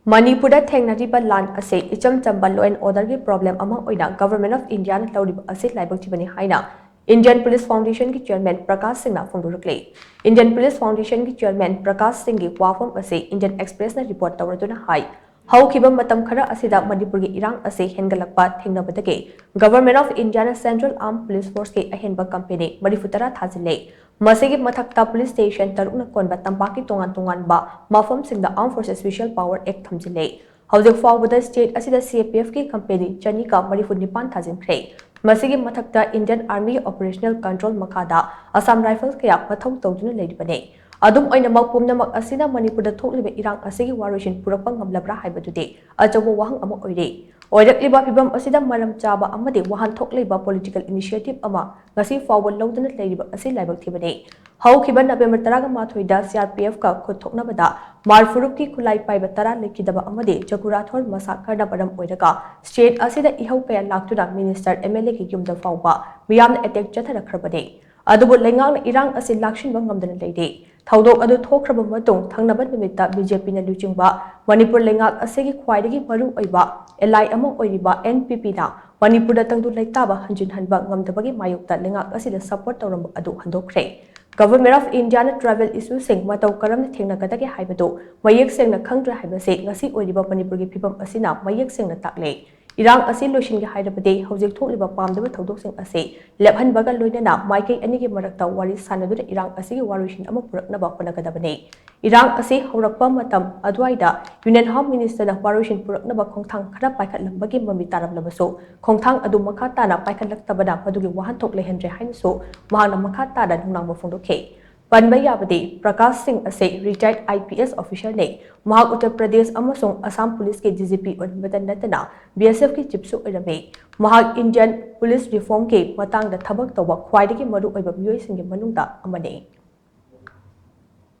Manipur thengnariba Laan Asi Icham Chamba law and order ki problem ama Oina Government of India na Louriba Asi Laibak Thibani haina Indian Police Foundation ki Chairman Prakash Singh na phongdorakli Indian Police Foundation ki Chairman Prakash Singh ki wafam asi Indian Express na report tawraduna hai haukiba matam khara asida Manipur ki irang asi hengalakpa thengnabadagi Government of India na Central Armed Police Force ki ahenba company marifutara thazile Masigi mathakta police station tarukna konba tampaki tongan ba mafam singda Armed Forces Special Power Act thamjile hauzik fawbada state asida CPF ki company chanika marifunipan thajimkhre Masigi mathakta Indian Army Operational Control makada Assam Rifles kaya pathau tawduna leiribane adum oina mapumnamak asina Manipur da thokliba irang asigi warishin purakpa ngamlabra haibadude ajabu wahang ama oire oirakliba phibam asida maram chaba amade wahan thokliba political initiative ama ngasi forward lawduna leiriba asi Laibak Thibani haukiba November 13 da CRPF ka khothoknabada marfuruk ki khulai paiba tara lekidaba amade Jagurathor massacre da baram oiraga state asida ihau kaya laktuna minister MLA ki yumda fawba miyam attack chatharakrabade adubu lengang irang asi lakshinba ngamdana leide Thaudok adu thokraba matung thangnaba nimita BJP na luchingba Manipur lengak asegi khwaidagi maru oiba LI ama oiriba NPP na Manipur da tangdu laitaba hanjin hanba ngamdabagi mayukta lengak asida support tawramba adu handokre Government of India na travel issue sing matau karam thengna kadagi haibadu mayek sengna khangdra haibase ngasi oiriba Manipur gi phibam asina mayek sengna takle Irang asi lotion gi hairabade hojik thokliba pamdaba thodok sing ase lephanbaga loinana maikai ani gi marakta wari sanadu irang asi gi warishin ama puraknaba honagadabane irang asi horakpa matam adwaida Union Home Minister na warishin puraknaba khongthang khara paikhatlambagi mami tarablabaso khongthang adu makha tana paikhatlaktabada madugi wahan thok lehenre hainso mahana makha tada nunangba phongdokhe Panbayabadi Prakash Singh ase retired IPS official ne Mahak Uttar Pradesh amasung Assam Police ke DGP Oinbatan natana BSF ki chipsu oirame Mahak Indian Police Reform ke matang da thabak tawba khwaidagi maru oiba miyoi singge manungda amane